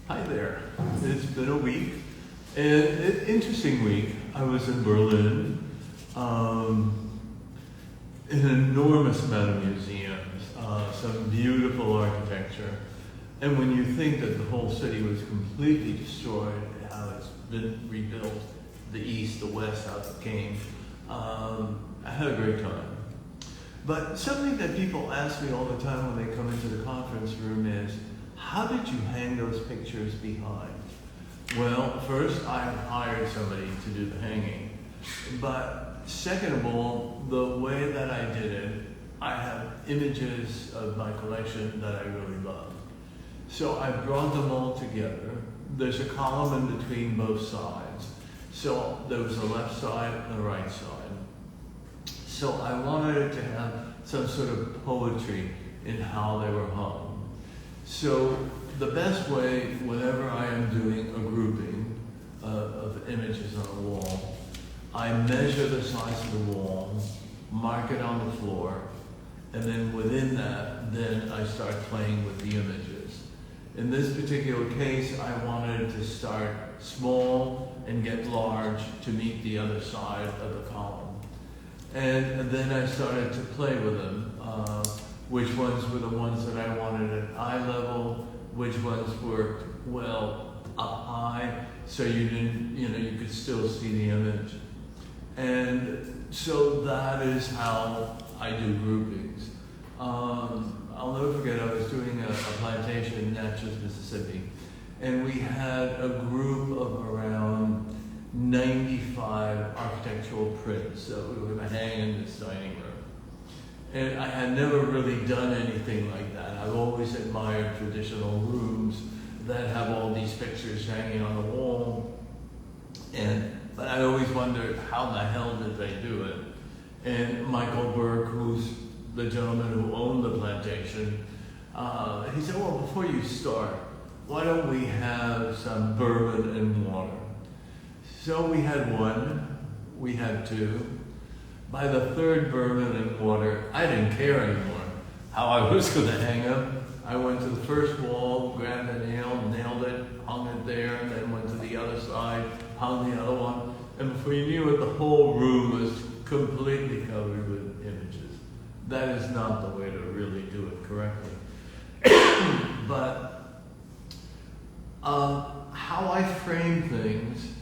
Hi there. It's been a week, and an interesting week. I was in Berlin, in an enormous amount of museums, some beautiful architecture. And when you think that the whole city was completely destroyed, how it's been rebuilt, the east, the west, how it came, I had a great time. But something that people ask me all the time when they come into the conference room is, how did you hang those pictures behind? Well, first, I hired somebody to do the hanging. But second of all, the way that I did it, I have images of my collection that I really love. So I brought them all together. There's a column in between both sides. So there was a left side and a right side. So I wanted it to have some sort of poetry in how they were hung. So the best way, whenever I am doing a grouping of images on a wall, I measure the size of the wall, mark it on the floor, and then within that, then I start playing with the images. In this particular case, I wanted to start small and get large to meet the other side of the column. And then I started to play with them. Which ones were the ones that I wanted at eye level, which ones worked well up high, so you didn't, you could still see the image. And so that is how I do groupings. I'll never forget, I was doing a plantation in Natchez, Mississippi, and we had a group of around 95 architectural prints that we were hanging in this dining room. And I had never really done anything like that. I've always admired traditional rooms that have all these pictures hanging on the wall. But I always wondered, how the hell did they do it? And Michael Burke, who's the gentleman who owned the plantation, he said, well, before you start, why don't we have some bourbon and water? So we had one, we had two. By the third bourbon and water, I didn't care anymore how I was going to hang them. I went to the first wall, grabbed a nail, nailed it, hung it there, and then went to the other side, hung the other one. And before you knew it, the whole room was completely covered with images. That is not the way to really do it correctly. But how I frame things,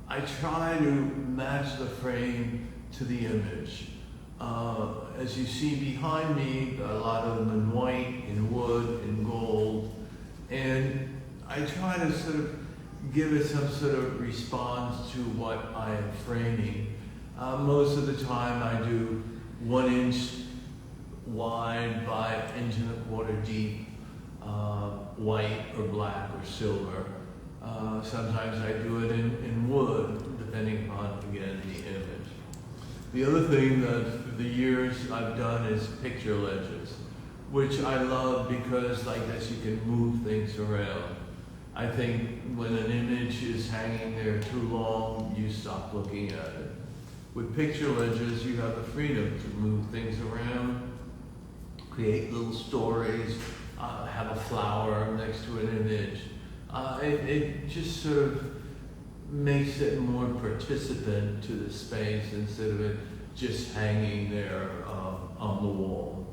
I try to match the frame to the image. As you see behind me, a lot of them in white, in wood, in gold, and I try to sort of give it some sort of response to what I am framing. Most of the time I do 1 inch wide by 1 1/4 deep, white or black or silver. Sometimes I do it in wood, depending upon, again, the image. The other thing that through the years I've done is picture ledges, which I love because like this you can move things around. I think when an image is hanging there too long, you stop looking at it. With picture ledges, you have the freedom to move things around, create little stories, have a flower next to an image. It just sort of makes it more participant to the space instead of it just hanging there on the wall.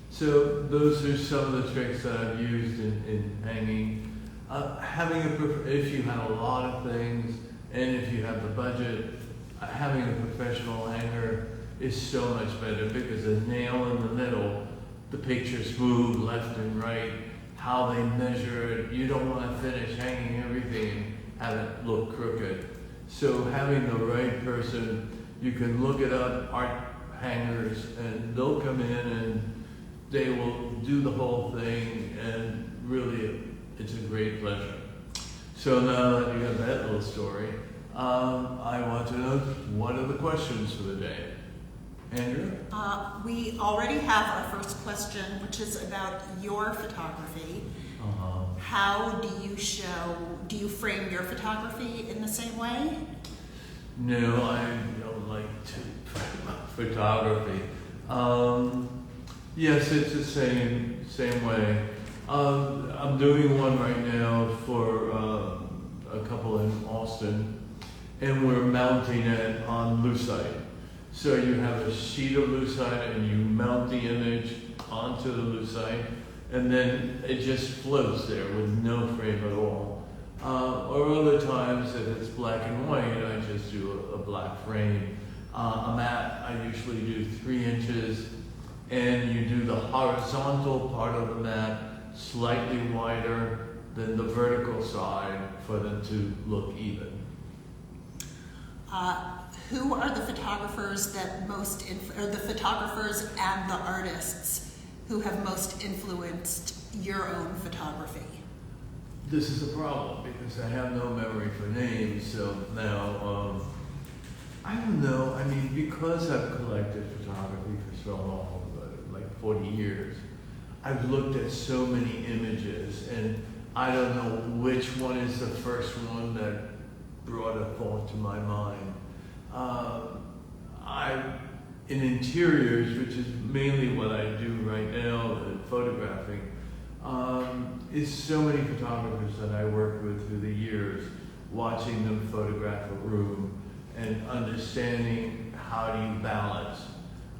So those are some of the tricks that I've used in hanging. If you have a lot of things and if you have the budget, having a professional hanger is so much better because a nail in the middle, the picture's moved left and right, how they measure it. You don't want to finish hanging everything and have it look crooked. So having the right person, you can look it up, art hangers, and they'll come in and they will do the whole thing, and really it's a great pleasure. So now that you have that little story, I want to know, what are the questions for the day? Andrew? We already have our first question, which is about your photography. How do you frame your photography in the same way? No, I don't like to photography. Yes, it's the same way. I'm doing one right now for a couple in Austin, and we're mounting it on lucite. So you have a sheet of lucite and you mount the image onto the lucite, and then it just floats there with no frame at all. Or other times, if it's black and white, I just do a black frame. A mat, I usually do 3 inches, and you do the horizontal part of the mat slightly wider than the vertical side for them to look even. Who are the photographers that or the photographers and the artists who have most influenced your own photography? This is a problem because I have no memory for names, so now, I don't know, I mean, because I've collected photography for so long, like 40 years, I've looked at so many images, and I don't know which one is the first one that brought a thought to my mind. In interiors, which is mainly what I do right now, photographing, is so many photographers that I worked with through the years, watching them photograph a room and understanding how do you balance.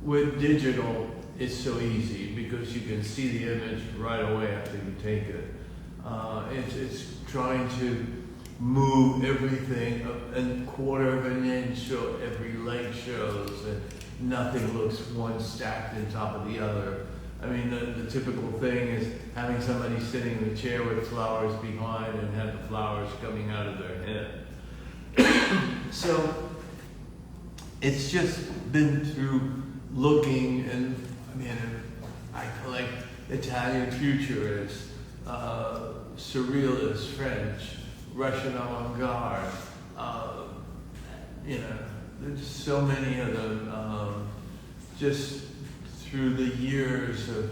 With digital, it's so easy because you can see the image right away after you take it. It's trying to move everything a quarter of an inch so every leg shows and nothing looks one stacked on top of the other. I mean, the typical thing is having somebody sitting in a chair with flowers behind and have the flowers coming out of their head. So it's just been through looking, and I mean, I collect Italian futurists, surrealists, French, Russian avant-garde, there's so many of them, just through the years of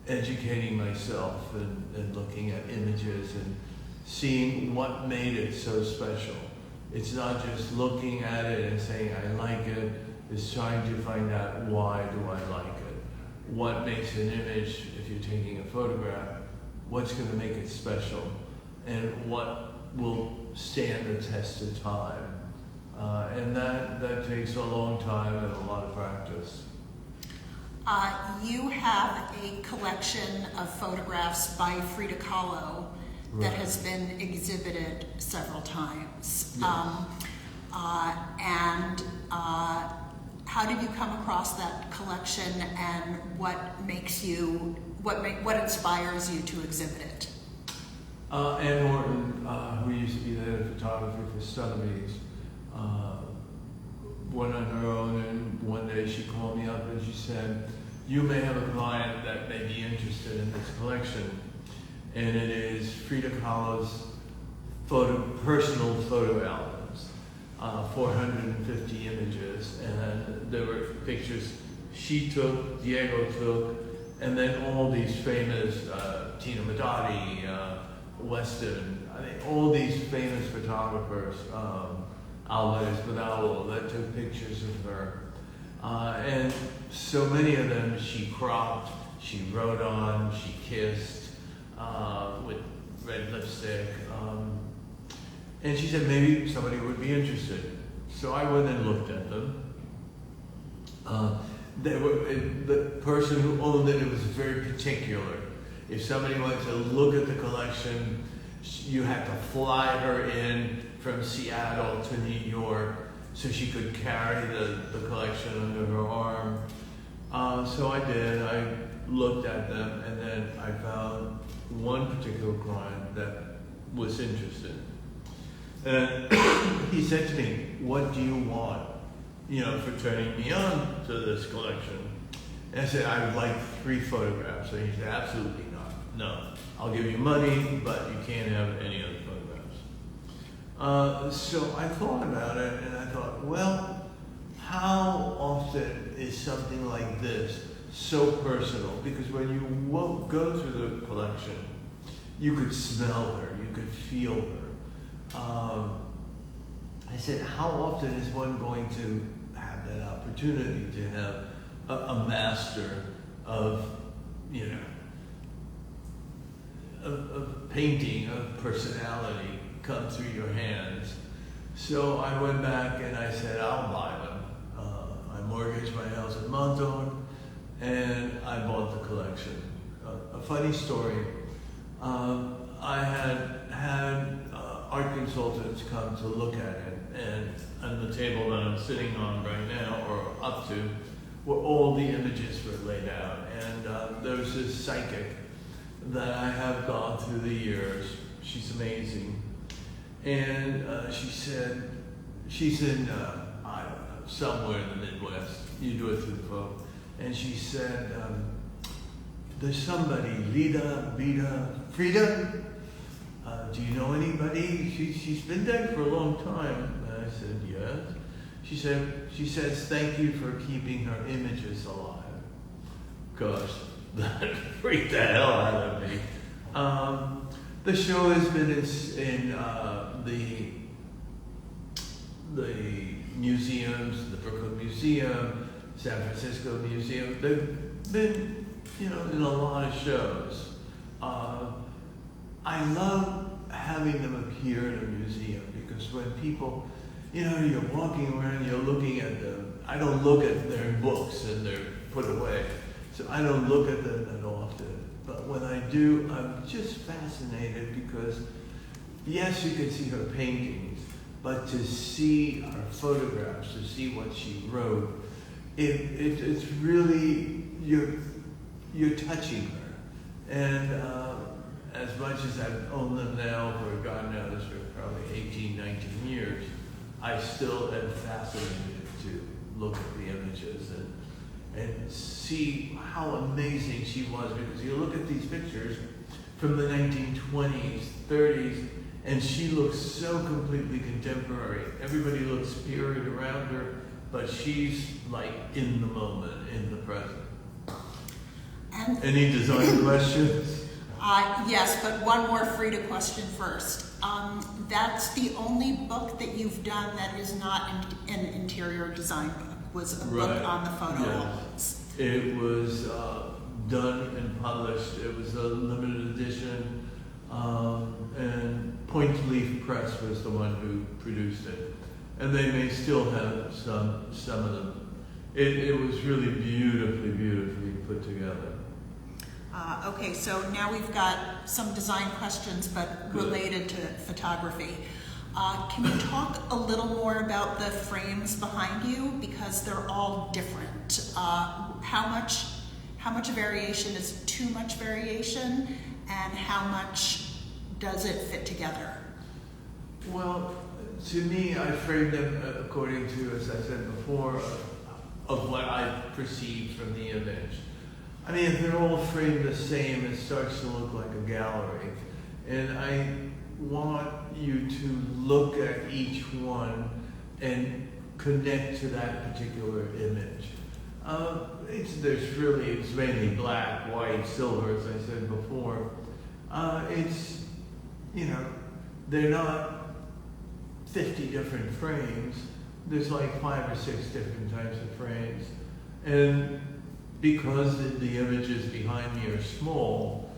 educating myself and looking at images and seeing what made it so special. It's not just looking at it and saying, I like it. It's trying to find out, why do I like it? What makes an image, if you're taking a photograph, what's going to make it special? And what will stand the test of time? And that takes a long time and a lot of practice. You have a collection of photographs by Frida Kahlo that has been exhibited several times. Yes. How did you come across that collection, and what inspires you to exhibit it? Ann Horton, who used to be the head of photography for Sotheby's, went on her own, and one day she called me up and she said, you may have a client that may be interested in this collection. And it is Frida Kahlo's personal photo albums, 450 images, and there were pictures she took, Diego took, and then all these famous, Tina Modotti, Weston, I mean, all these famous photographers, Alvarez Badalo, that took pictures of her. And so many of them she cropped, she wrote on, she kissed, with red lipstick. And she said maybe somebody would be interested. So I went and looked at them. The person who owned it was very particular. If somebody wanted to look at the collection, you had to fly her in from Seattle to New York so she could carry the collection under her arm. So I did. I looked at them, and then I found one particular client that was interested. And he said to me, what do you want, for turning me on to this collection? And I said, I would like 3 photographs. And he said, absolutely not. No, I'll give you money, but you can't have any other photographs. So I thought about it, and I thought, well, how often is something like this so personal? Because when you go through the collection, you could smell her, you could feel her. I said, how often is one going to have that opportunity to have a master of, a painting of personality come through your hands. So I went back and I said, I'll buy them. I mortgaged my house in Montauk, and I bought the collection. A funny story, I had art consultants come to look at it, and on the table that I'm sitting on right now, or up to, where all the images were laid out. And there was this psychic that I have gone through the years. She's amazing. And she said, she's in, I don't know, somewhere in the Midwest. You do it through the phone. And she said, there's somebody, Frida? Do you know anybody? She's been dead for a long time. And I said, yes. She says, thank you for keeping her images alive. Gosh, that freaked the hell out of me. The show has been in the museums, the Brooklyn Museum, San Francisco Museum. They've been, in a lot of shows. I love having them appear in a museum because when people, you're walking around, you're looking at them. I don't look at their books and they're put away, so I don't look at them that often. But when I do, I'm just fascinated because, yes, you can see her paintings, but to see her photographs, to see what she wrote, it's really, you're touching her. And as much as I've owned them now for, God knows, for probably 18, 19 years, I still am fascinated to look at the images and see how amazing she was, because you look at these pictures from the 1920s, 30s, and she looks so completely contemporary. Everybody looks period around her, but she's like in the moment, in the present. Any design questions? Yes, but one more Frida question first. That's the only book that you've done that is not an interior design book. Was a book on the photo albums. It was done and published. It was a limited edition, and Point Leaf Press was the one who produced it. And they may still have some of them. It was really beautifully put together. Okay, so now we've got some design questions, but related to photography. Can you talk a little more about the frames behind you, because they're all different? How much variation is too much variation, and how much does it fit together? Well, to me, I framed them according to, as I said before, of what I perceived from the image. I mean, if they're all framed the same, it starts to look like a gallery. And I want you to look at each one and connect to that particular image. It's mainly black, white, silver, as I said before. They're not 50 different frames. There's like 5 or 6 different types of frames. And because the images behind me are small,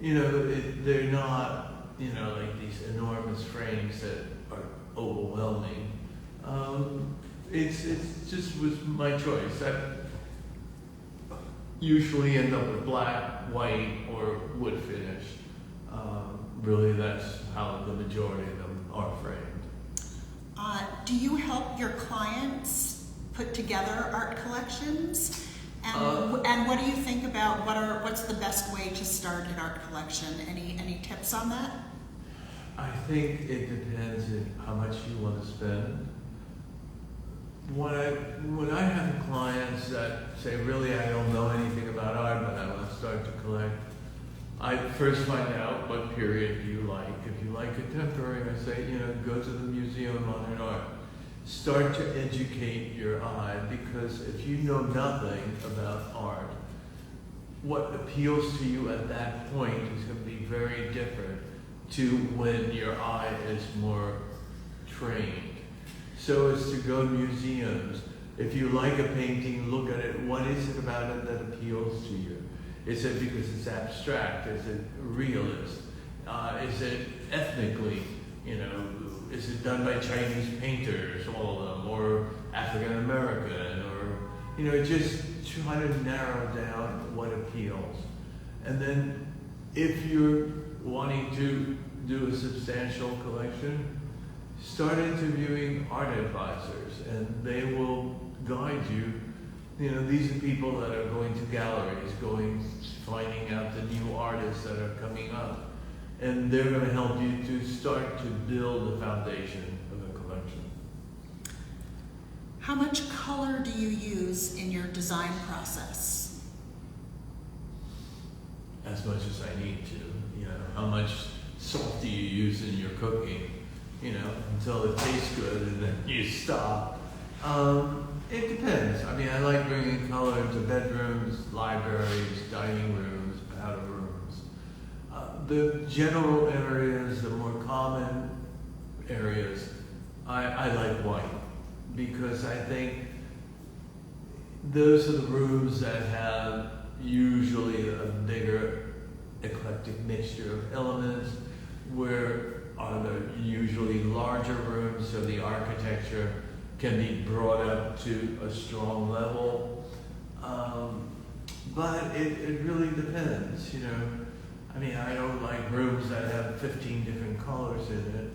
they're not, like these enormous frames that are overwhelming. It's just was my choice. I usually end up with black, white, or wood finish. Really, that's how the majority of them are framed. Do you help your clients put together art collections? And what do you think about what's the best way to start an art collection? Any tips on that? I think it depends on how much you want to spend. When I have clients that say, really, I don't know anything about art, but I want to start to collect, I first find out what period do you like. If you like contemporary, I say, go to the Museum of Modern Art. Start to educate your eye, because if you know nothing about art, what appeals to you at that point is going to be very different to when your eye is more trained. So it's to go to museums. If you like a painting, look at it. What is it about it that appeals to you? Is it because it's abstract? Is it realist? Is it ethnically, is it done by Chinese painters, all of them, or African American, or, just try to narrow down what appeals. And then if you're wanting to do a substantial collection, start interviewing art advisors, and they will guide you. These are people that are going to galleries, finding out the new artists that are coming up, and they're going to help you to start to build the foundation of a collection. How much color do you use in your design process? As much as I need to. How much salt do you use in your cooking? Until it tastes good, and then you stop. It depends. I like bringing color into bedrooms, libraries, dining rooms, powder rooms. The general areas, the more common areas, I like white, because I think those are the rooms that have usually a bigger eclectic mixture of elements, where are the usually larger rooms, so the architecture can be brought up to a strong level. But it really depends, I don't like rooms that have 15 different colors in it.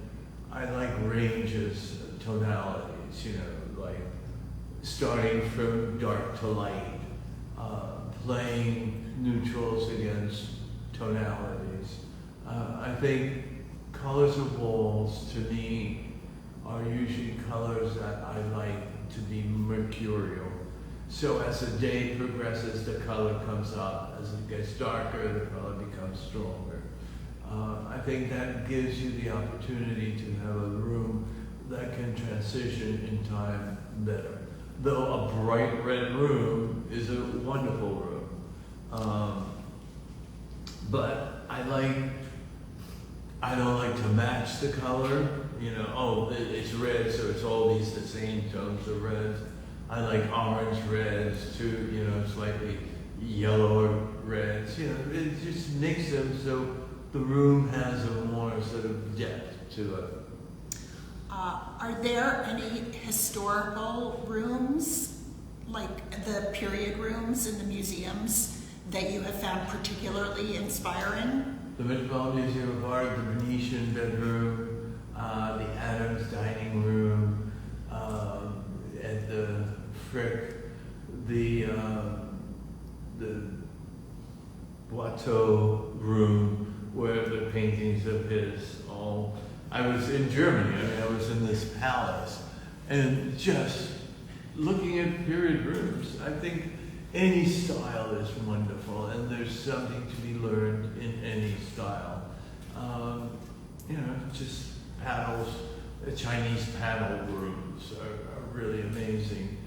I like ranges, tonalities, like starting from dark to light, playing neutrals against tonalities. I think colors of walls, to me, are usually colors that I like to be mercurial. So as the day progresses, the color comes up. As it gets darker, the color becomes stronger. I think that gives you the opportunity to have a room that can transition in time better. Though a bright red room is a wonderful room. But I don't like to match the color. It's red, so it's all the same tones of red. I like orange reds too, slightly yellower reds. It just makes them so the room has a more sort of depth to it. Are there any historical rooms, like the period rooms in the museums, that you have found particularly inspiring? The Metropolitan Museum of Art, the Venetian bedroom, the Adams dining room, at the Frick, the Watteau room, where the paintings of his all. I was in Germany. I was in this palace, and just looking at period rooms, I think any style is wonderful, and there's something to be learned in any style. Just panels, Chinese panel rooms are really amazing.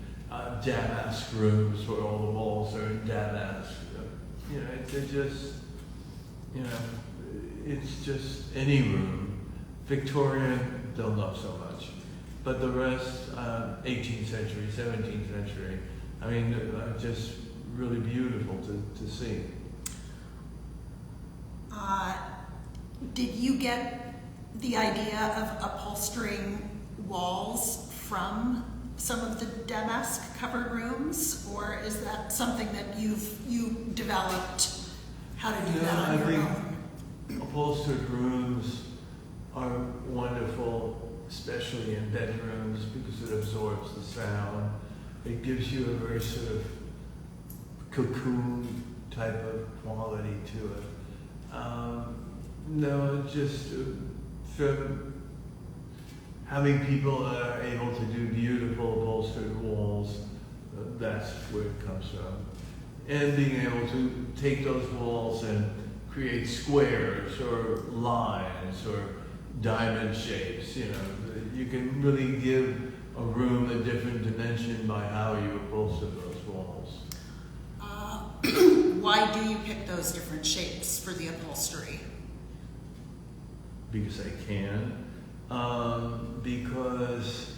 Damask rooms where all the walls are in damask. It's just any room. Victorian, don't love so much. But the rest, 18th century, 17th century, just really beautiful to see. Did you get the idea of upholstering walls from some of the damask covered rooms, or is that something that you developed how to do that on your own? Upholstered rooms are wonderful, especially in bedrooms, because it absorbs the sound. It gives you a very sort of cocoon type of quality to it. From having people that are able to do beautiful upholstered walls, that's where it comes from. And being able to take those walls and create squares or lines or diamond shapes. You can really give a room a different dimension by how you upholster those walls. Why do you pick those different shapes for the upholstery? Because I can. Because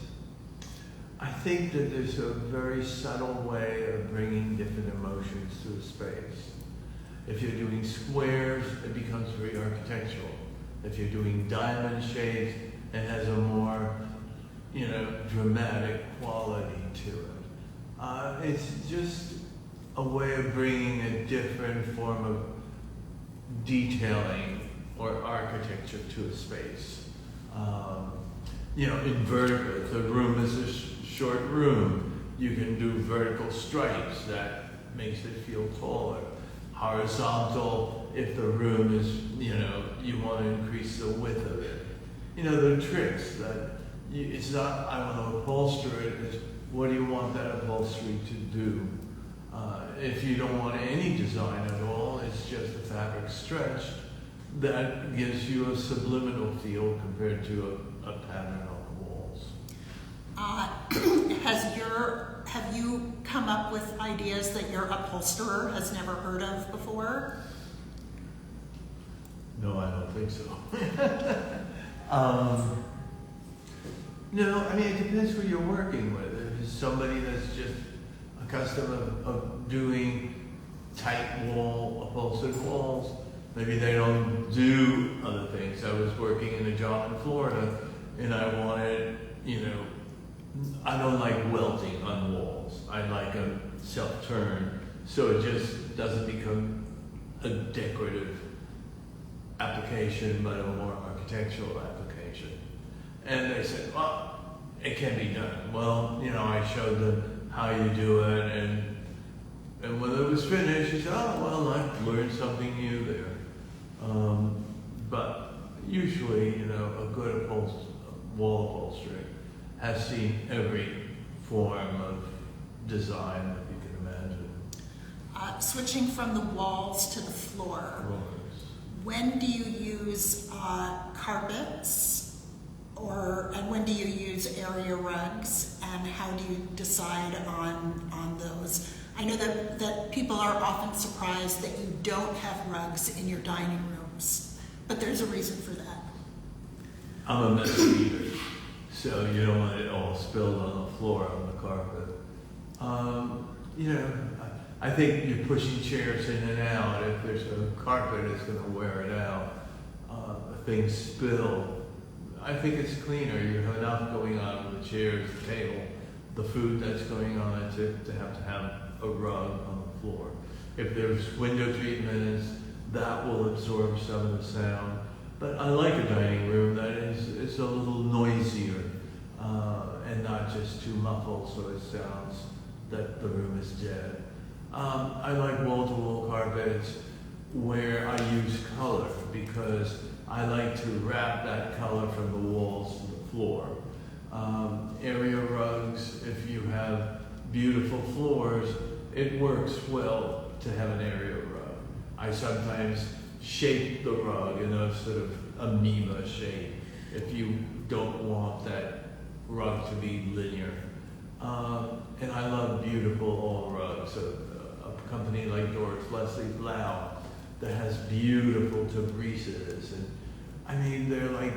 I think that there's a very subtle way of bringing different emotions to a space. If you're doing squares, it becomes very architectural. If you're doing diamond shapes, it has a more, dramatic quality to it. It's just a way of bringing a different form of detailing or architecture to a space. In vertical, if the room is a short room, you can do vertical stripes that makes it feel taller. Horizontal, if the room is, you want to increase the width of it. The tricks that it's not, I want to upholster it, it's what do you want that upholstery to do? If you don't want any design at all, it's just a fabric stretch that gives you a subliminal feel compared to a pattern on the walls. Have you come up with ideas that your upholsterer has never heard of before? No, I don't think so. No, it depends who you're working with. If it's somebody that's just accustomed of doing tight upholstered walls, maybe they don't do other things. I was working in a job in Florida, and I wanted, I don't like welting on walls. I like a self-turn, so it just doesn't become a decorative application, but a more architectural application. And they said, well, it can be done. Well, I showed them how you do it, and when it was finished, he said, oh, well, I've learned something new there. But usually, a good wall upholstery has seen every form of design that you can imagine. Switching from the walls to the floor, when do you use carpets? And when do you use area rugs, and how do you decide on those? I know that people are often surprised that you don't have rugs in your dining rooms, but there's a reason for that. I'm a messy eater, so you don't want it all spilled on the floor, on the carpet. I think you're pushing chairs in and out. If there's a carpet, it's going to wear it out. Things spill. I think it's cleaner. You have enough going on with the chairs, the table, the food that's going on to have a rug on the floor. If there's window treatments, that will absorb some of the sound. But I like a dining room that is a little noisier and not just too muffled so it sounds that the room is dead. I like wall-to-wall carpets where I use color because I like to wrap that color from the walls to the floor. Area rugs, if you have beautiful floors, it works well to have an area rug. I sometimes shape the rug in a sort of amoeba shape if you don't want that rug to be linear. And I love beautiful all rugs. A company like Doris Leslie Blau that has beautiful tabrices, and they're like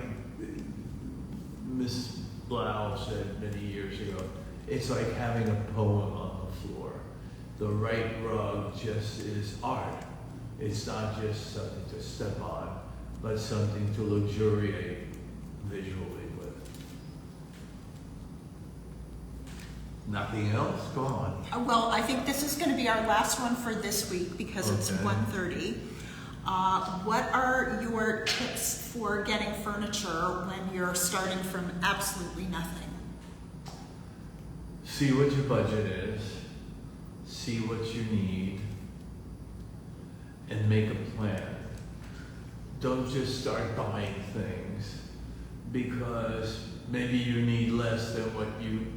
Miss Blau said many years ago, it's like having a poem on the floor. The right rug just is art. It's not just something to step on, but something to luxuriate visually with. Nothing else? Go on. Well, I think this is going to be our last one for this week because it's 1:30. What are your tips for getting furniture when you're starting from absolutely nothing? See what your budget is, see what you need, and make a plan. Don't just start buying things because maybe you need less than what you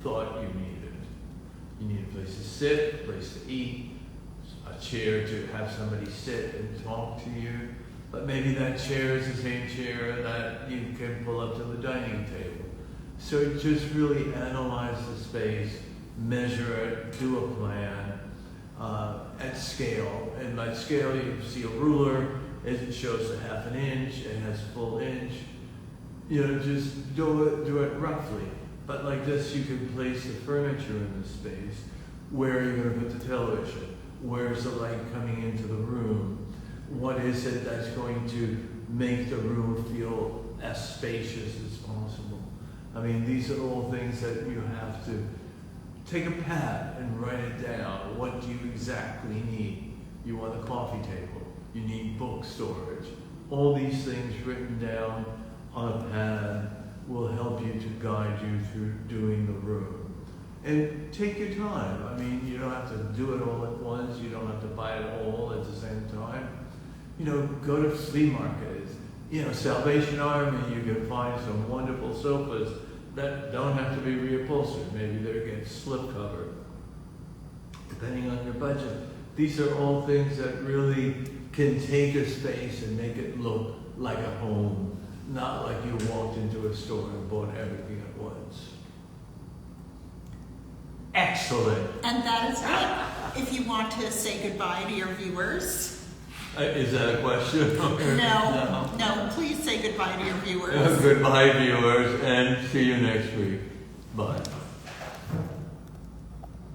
thought you needed. You need a place to sit, a place to eat, a chair to have somebody sit and talk to you. But maybe that chair is the same chair that you can pull up to the dining table. So just really analyze the space, measure it, do a plan at scale. And by scale, you see a ruler, it shows a half an inch, it has a full inch. Just do it roughly. But like this, you can place the furniture in the space where you're going to put the television, Where's the light coming into the room? What is it that's going to make the room feel as spacious as possible? I mean, these are all things that you have to take a pad and write it down. What do you exactly need? You want a coffee table. You need book storage. All these things written down on a pad will help you to guide you through doing the room. And take your time. I mean, you don't have to do it all at once. You don't have to buy it all at the same time. You know, go to flea markets. You know, Salvation Army, you can find some wonderful sofas that don't have to be reupholstered. Maybe they get slip covered, depending on your budget. These are all things that really can take a space and make it look like a home, not like you walked into a store and bought everything at once. Excellent. And that is it. If you want to say goodbye to your viewers. Is that a question? No, please say goodbye to your viewers. Goodbye, viewers, and see you next week. Bye.